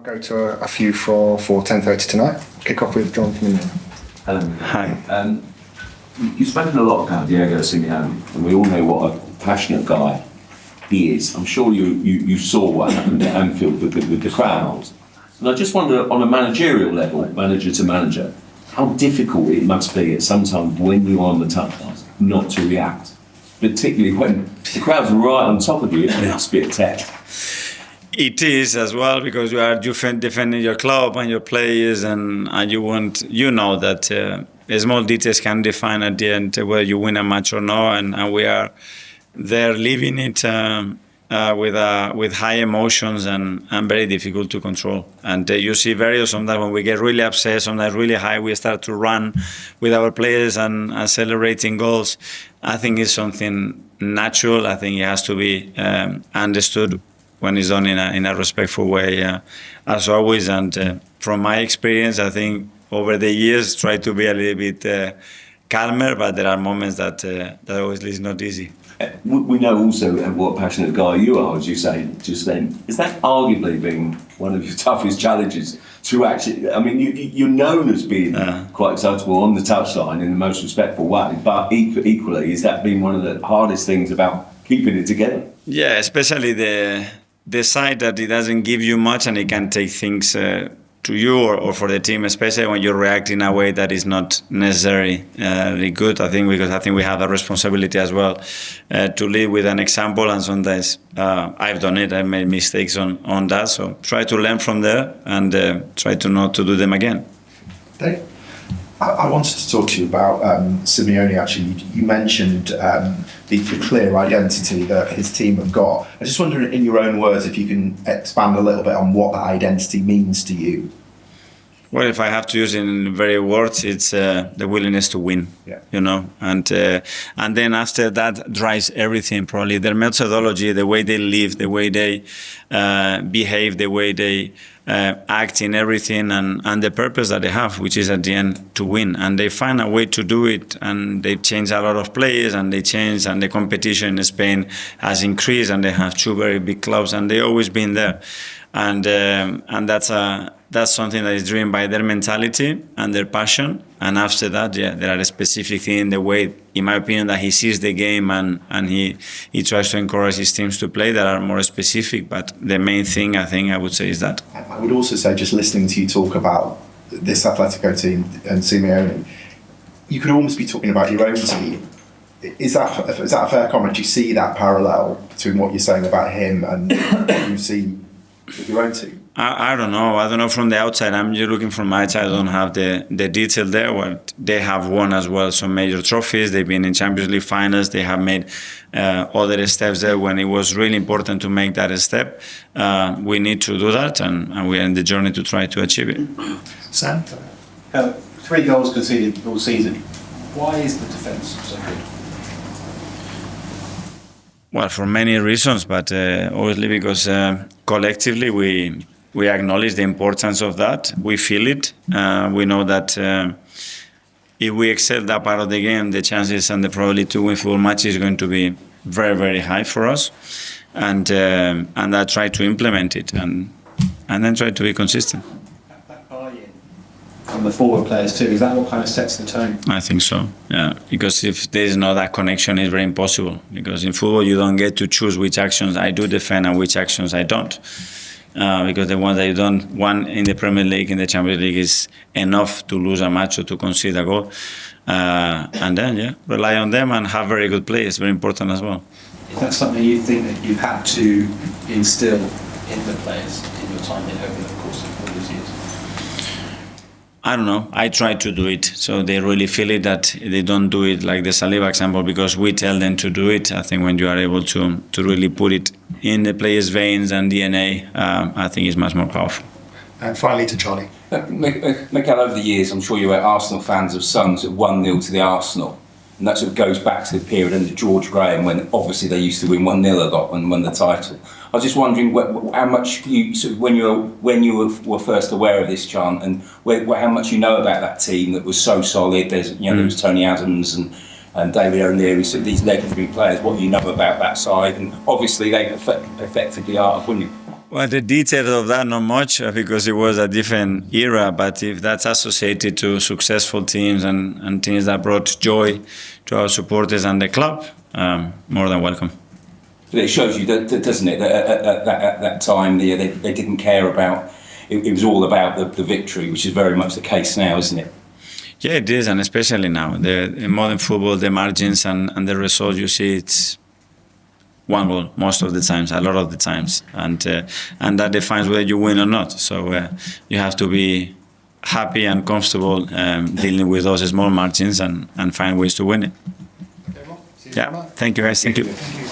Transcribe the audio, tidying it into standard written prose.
go to a few for 10:30 tonight. Kick off with John from England. Hello. Hi. You've spoken a lot about Diego Simeone, and we all know what a passionate guy he is. I'm sure you saw what happened at Anfield with the crowd. And I just wonder, on a managerial level, manager to manager, how difficult it must be at some time when you're on the touchline not to react, particularly when the crowd's right on top of you. It must be a test. It is as well, because you are defending your club and your players, and you know that small details can define at the end whether you win a match or not, and we are there living it with high emotions and very difficult to control. And you see sometimes when we get really upset, sometimes really high, we start to run with our players and celebrating goals. I think it's something natural. I think it has to be understood when it's done in a respectful way, as always. And from my experience, I think over the years, try to be a little bit calmer, but there are moments that obviously is not easy. We know also what a passionate guy you are, as you say just then. Is that arguably been one of your toughest challenges to actually, I mean, you're known as being quite excitable on the touchline in the most respectful way, but equally, has that been one of the hardest things about keeping it together? Yeah, especially the side that it doesn't give you much and it can take things to you or for the team, especially when you react in a way that is not necessarily good. I think we have a responsibility as well to lead with an example, and sometimes I've done it. I've made mistakes on that, so try to learn from there and try to not to do them again. Dave? I wanted to talk to you about Simeone, actually. You mentioned the clear identity that his team have got. I just wonder, in your own words, if you can expand a little bit on what that identity means to you. Well, if I have to use in very words, it's the willingness to win, you know, and then after that drives everything. Probably their methodology, the way they live, the way they behave, the way they act in everything, and the purpose that they have, which is at the end to win. And they find a way to do it, and they change a lot of players, and they change, and the competition in Spain has increased, and they have two very big clubs, and they've always been there. And that's something that is driven by their mentality and their passion. And after that, there are specific things in the way, in my opinion, that he sees the game and he tries to encourage his teams to play that are more specific. But the main thing, I would say, is that. I would also say, just listening to you talk about this Atletico team and Simeone, you could almost be talking about your own team. Is that a fair comment? Do you see that parallel between what you're saying about him and what you see with your own team? I don't know from the outside. I'm just looking from my side. I don't have the detail there. What they have won as well, some major trophies. They've been in Champions League finals. They have made other steps there when it was really important to make that step. We need to do that, and we're in the journey to try to achieve it. Sam? 3 goals conceded all season. Why is the defence so good? Well, for many reasons, but obviously because collectively we acknowledge the importance of that. We feel it. We know that if we excel that part of the game, the chances and the probability to win football matches is going to be very, very high for us. And I try to implement it and then try to be consistent. That buy-in from the forward players too, is that what kind of sets the tone? I think so, yeah. Because if there is no that connection, it's very impossible. Because in football, you don't get to choose which actions I do defend and which actions I don't. Because the ones that you don't, one in the Premier League, in the Champions League, is enough to lose a match or to concede a goal. And then, rely on them and have very good players. Very important as well. Is that something you think that you've had to instill in the players in your time over the course of all these years? I don't know. I try to do it, so they really feel it, that they don't do it like the Saliba example, because we tell them to do it. I think when you are able to really put it in the players' veins and DNA, I think it's much more powerful. And finally to Charlie. Mikel, over the years, I'm sure you were Arsenal fans of sons at 1-0 to the Arsenal. And that sort of goes back to the period under George Graham when obviously they used to win 1-0 a lot and won the title. I was just wondering how much you sort of, when you were first aware of this chant, and how much you know about that team that was so solid. There was Tony Adams and David O'Leary, so these legendary players. What you know about that side, and obviously they effectively are, wouldn't you? Well, the details of that, not much, because it was a different era. But if that's associated to successful teams and teams that brought joy to our supporters and the club, more than welcome. But it shows you, doesn't it, that at that time they didn't care about, it was all about the victory, which is very much the case now, isn't it? Yeah, it is, and especially now. In modern football, the margins and the results you see, it's one goal most of the times, a lot of the times, and that defines whether you win or not. So you have to be happy and comfortable dealing with those small margins and find ways to win it. Okay, well, see you Yeah, tomorrow. thank you guys. Thank you. Thank you.